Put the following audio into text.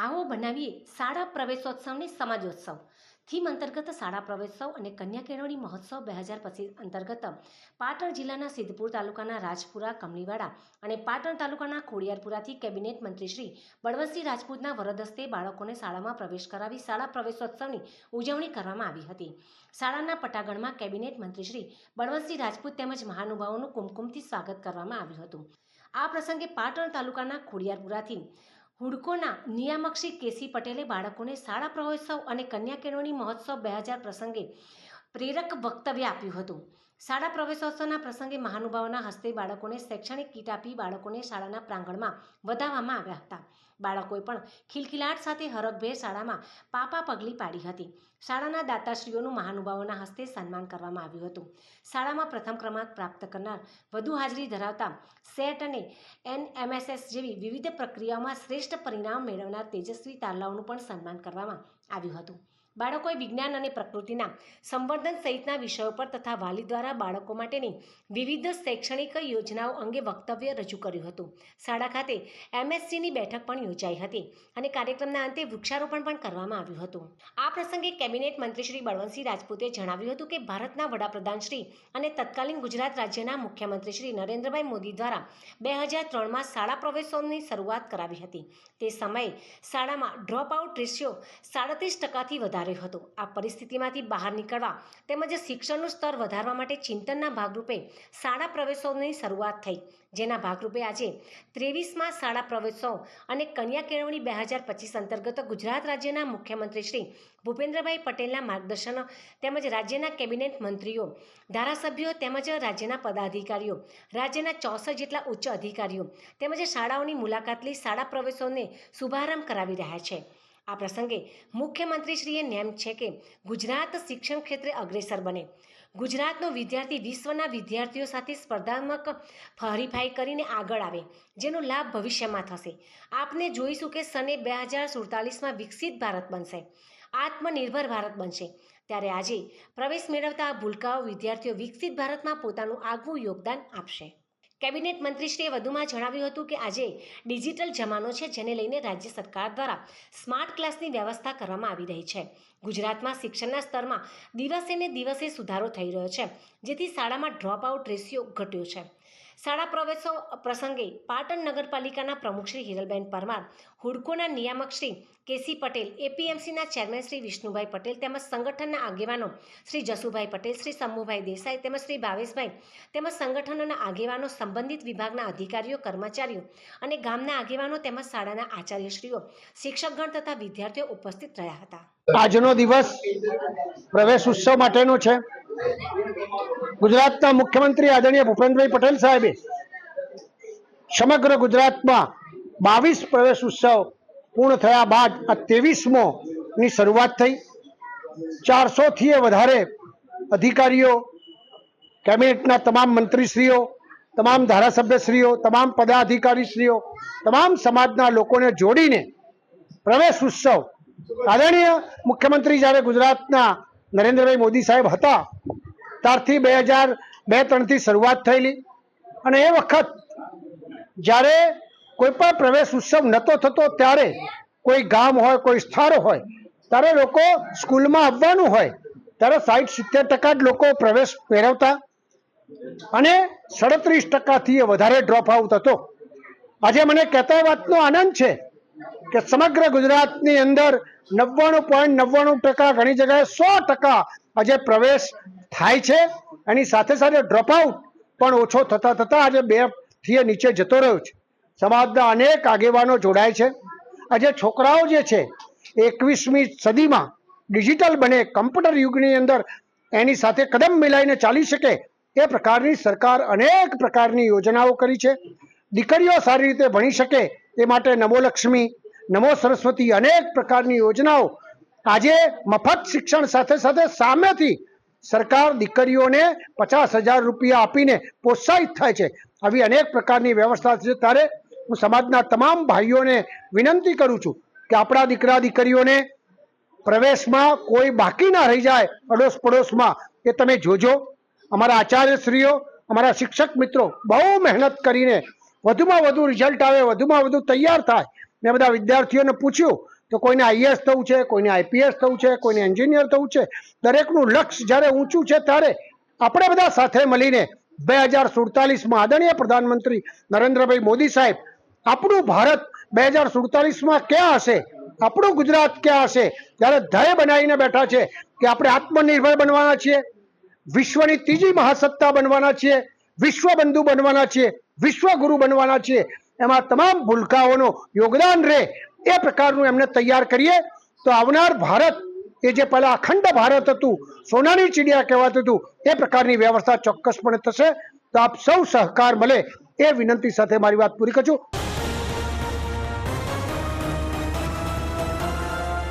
આવો બનાવીએ શાળા પ્રવેશોત્સવને સમાજોત્સવ થીમ અંતર્ગત શાળા પ્રવેશોત્સવ અને કન્યા કેળવણી મહોત્સવ 2025 અંતર્ગત પાટણ જિલ્લાના સિદ્ધપુર તાલુકાના રાજપુરા કમલીવાડા અને પાટણ તાલુકાના ખોડિયારપુરાથી કેબિનેટ મંત્રી શ્રી બળવંતસિંહ રાજપૂતના વરદ હસ્તે બાળકોને શાળામાં પ્રવેશ કરાવી શાળા પ્રવેશોત્સવની ઉજવણી કરવામાં આવી હતી. શાળાના પટાગણમાં કેબિનેટ મંત્રી શ્રી બળવંતસિંહ રાજપૂત તેમજ મહાનુભાવોનું કુમકુમથી સ્વાગત કરવામાં આવ્યું હતું. આ પ્રસંગે પાટણ તાલુકાના ખોડિયારપુરાથી હુડકોના નિયામક શ્રી કેસી પટેલે બાળકોને શાળા પ્રવેશોત્સવ અને કન્યા કેળવણી મહોત્સવ 2000 પ્રસંગે પ્રેરક વક્તવ્ય આપ્યું હતું. શાળા પ્રવેશોત્સવના પ્રસંગે મહાનુભાવોના હસ્તે બાળકોને શૈક્ષણિક કીટ આપી બાળકોને શાળાના પ્રાંગણમાં વધાવવામાં આવ્યા હતા. બાળકોએ પણ ખિલખિલાટ સાથે હરખભેર શાળામાં પાપા પગલી પાડી હતી. શાળાના દાતાશ્રીઓનું મહાનુભાવોના હસ્તે સન્માન કરવામાં આવ્યું હતું. શાળામાં પ્રથમ ક્રમાંક પ્રાપ્ત કરનાર, વધુ હાજરી ધરાવતા, સેટ અને NMSS જેવી વિવિધ પ્રક્રિયાઓમાં શ્રેષ્ઠ પરિણામ મેળવનાર તેજસ્વી તારલાઓનું પણ સન્માન કરવામાં આવ્યું હતું. બાળકોએ વિજ્ઞાન અને પ્રકૃતિના સંવર્ધન સહિતના વિષયો પર તથા વાલી દ્વારા બાળકો માટેની વિવિધ શૈક્ષણિક યોજનાઓ અંગે વક્તવ્ય રજૂ કર્યું હતું. શાળા ખાતે MSCની બેઠક પણ યોજાઈ હતી અને કાર્યક્રમના અંતે વૃક્ષારોપણ પણ કરવામાં આવ્યું હતું. આ પ્રસંગે કેબિનેટ મંત્રી શ્રી બળવંતસિંહ રાજપૂતે જણાવ્યું હતું કે ભારતના વડાપ્રધાન શ્રી અને તત્કાલીન ગુજરાત રાજ્યના મુખ્યમંત્રી શ્રી નરેન્દ્રભાઈ મોદી દ્વારા 2003માં શાળા પ્રવેશોત્સવની શરૂઆત કરાવી હતી. તે સમયે શાળામાં ડ્રોપ આઉટ રેશિયો 37%થી વધારે હતો. આ પરિસ્થિતિમાંથી બહાર નીકળવા તેમજ શિક્ષણનું સ્તર વધારવા માટે ચિંતનના ભાગરૂપે શાળા પ્રવેશોત્સવની શરૂઆત થઈ, જેના ભાગરૂપે આજે 23માં શાળા પ્રવેશોત્સવ અને કન્યા કેળવણી 2025 અંતર્ગત ગુજરાત રાજ્યના મુખ્યમંત્રી શ્રી ભૂપેન્દ્રભાઈ પટેલના માર્ગદર્શન તેમજ રાજ્યના કેબિનેટ મંત્રીઓ, ધારાસભ્યો તેમજ રાજ્યના પદાધિકારીઓ, રાજ્યના 64 જેટલા ઉચ્ચ અધિકારીઓ તેમજ શાળાઓની મુલાકાત લઈ શાળા પ્રવેશોત્સવને શુભારંભ કરાવી રહ્યા છે. આ પ્રસંગે મુખ્યમંત્રીશ્રીએ નેમ છે કે ગુજરાત શિક્ષણ ક્ષેત્રે અગ્રેસર બને. ગુજરાતનો વિદ્યાર્થી વિશ્વના વિદ્યાર્થીઓ સાથે સ્પર્ધાત્મક હરીફાઈ કરીને આગળ આવે, જેનો લાભ ભવિષ્યમાં થશે. આપને જોઈશું કે સને 2047માં વિકસિત ભારત બનશે, આત્મનિર્ભર ભારત બનશે. ત્યારે આજે પ્રવેશ મેળવતા આ ભૂલકાઓ વિદ્યાર્થીઓ વિકસિત ભારતમાં પોતાનું આગવું યોગદાન આપશે. કેબિનેટ મંત્રીશ્રીએ વધુમાં જણાવ્યું હતું કે આજે ડિજિટલ જમાનો છે, જેને લઈને રાજ્ય સરકાર દ્વારા સ્માર્ટ ક્લાસની વ્યવસ્થા કરવામાં આવી રહી છે. ગુજરાતમાં શિક્ષણના સ્તરમાં દિવસે ને દિવસે સુધારો થઈ રહ્યો છે, જેથી શાળામાં ડ્રોપ આઉટ રેશિયો ઘટ્યો છે. શાળા પ્રવેશોત્સવ પ્રસંગે પાટણ નગરપાલિકાના પ્રમુખ શ્રી હિરલબેન પરમાર, હુડકોના નિયામક શ્રી કેસી પટેલ, APMCના ચેરમેન શ્રી વિષ્ણુભાઈ પટેલ તેમજ સંગઠનના આગેવાનો શ્રી જસુભાઈ પટેલ, શ્રી શંભુભાઈ દેસાઈ તેમજ શ્રી ભાવેશભાઈ તેમજ સંગઠનોના આગેવાનો, સંબંધિત વિભાગના અધિકારીઓ, કર્મચારીઓ અને ગામના આગેવાનો તેમજ શાળાના આચાર્યશ્રીઓ, શિક્ષકગણ તથા વિદ્યાર્થીઓ ઉપસ્થિત રહ્યા હતા. આજનો દિવસ પ્રવેશ ઉત્સવ માટેનો છે. ગુજરાતના મુખ્યમંત્રી આદરણીય ભૂપેન્દ્રભાઈ પટેલ સાહેબે સમગ્ર ગુજરાતમાં 22 પ્રવેશ ઉત્સવ પૂર્ણ થયા બાદ આ 23મો ની શરૂઆત થઈ. 400થી વધારે અધિકારીઓ, કેબિનેટના તમામ મંત્રીશ્રીઓ, તમામ ધારાસભ્યશ્રીઓ, તમામ પદાધિકારીશ્રીઓ, તમામ સમાજના લોકોને જોડીને પ્રવેશ ઉત્સવ આદરણીય મુખ્યમંત્રી જ્યારે ગુજરાતના નરેન્દ્રભાઈ મોદી સાહેબ હતા ત્યારથી 2002-03થી શરૂઆત થયેલી. અને એ વખત જ્યારે કોઈ પણ પ્રવેશ ઉત્સવ નહોતો થતો ત્યારે કોઈ ગામ હોય, કોઈ સ્થળ હોય, ત્યારે લોકો સ્કૂલમાં આવવાનું હોય ત્યારે 60-70% જ લોકો પ્રવેશ મેળવતા અને 37%થી વધારે ડ્રોપ આઉટ હતો. આજે મને કહેતા વાતનો આનંદ છે કે સમગ્ર ગુજરાતની અંદર 99.99%, ઘણી જગ્યાએ 100% આજે પ્રવેશ થાય છે. એની સાથે સાથે ડ્રોપ આઉટ પણ ઓછો થતા થતા આજે 2થી નીચે જતો રહ્યો છે. સમાજના અનેક આગેવાનો જોડાય છે. આજે છોકરાઓ જે છે 21મી સદીમાં ડિજિટલ બને, કમ્પ્યુટર યુગની અંદર એની સાથે કદમ મિલાઈને ચાલી શકે એ પ્રકારની સરકાર અનેક પ્રકારની યોજનાઓ કરી છે. દીકરીઓ સારી રીતે ભણી શકે એ માટે નમો લક્ષ્મી, નમો સરસ્વતી અનેક પ્રકારની યોજનાઓ. આજે મફત શિક્ષણ સાથે સાથે સામેથી સરકાર દીકરીઓને 50,000 રૂપિયા આપીને પ્રોત્સાહિત થાય છે. આવી અનેક પ્રકારની વ્યવસ્થા છે. ત્યારે હું સમાજના તમામ ભાઈઓને વિનંતી કરું છું કે આપણા દીકરા દીકરીઓને પ્રવેશમાં કોઈ બાકી ના રહી જાય અડોશ પડોશમાં, એ તમે જોજો. અમારા આચાર્યશ્રીઓ, અમારા શિક્ષક મિત્રો બહુ મહેનત કરીને વધુમાં વધુ રિઝલ્ટ આવે, વધુમાં વધુ તૈયાર થાય મેં બધા વિદ્યાર્થીઓને પૂછ્યું તો કોઈને આઈએએસ થવું છે, કોઈને આઈપીએસ થવું છે, કોઈને એન્જિનિયર થવું છે. દરેકનું લક્ષ્ય જ્યારે ઊંચું છે ત્યારે આપણે બધા સાથે મળીને 2047માં આદરણીય પ્રધાનમંત્રી નરેન્દ્રભાઈ મોદી સાહેબ આપણું ભારત 2047માં ક્યાં હશે, આપણું ગુજરાત ક્યાં હશે, ત્યારે ધ્યેય બનાવીને બેઠા છે કે આપણે આત્મનિર્ભર બનવાના છીએ, વિશ્વની ત્રીજી મહાસત્તા બનવાના છીએ, વિશ્વબંધુ બનવાના છીએ, વિશ્વગુરુ બનવાના છીએ. એમાં તમામ ભૂલકાઓનું યોગદાન રહે એ પ્રકારનું એમને તૈયાર કરીએ તો આવનાર ભારત એ જે પહેલા અખંડ ભારત હતું, સોનાની ચીડિયા કહેવાતું હતું, એ પ્રકારની વ્યવસ્થા ચોક્કસપણે થશે. તો આપ સૌ સહકાર મળે એ વિનંતી સાથે મારી વાત પૂરી કરું છું.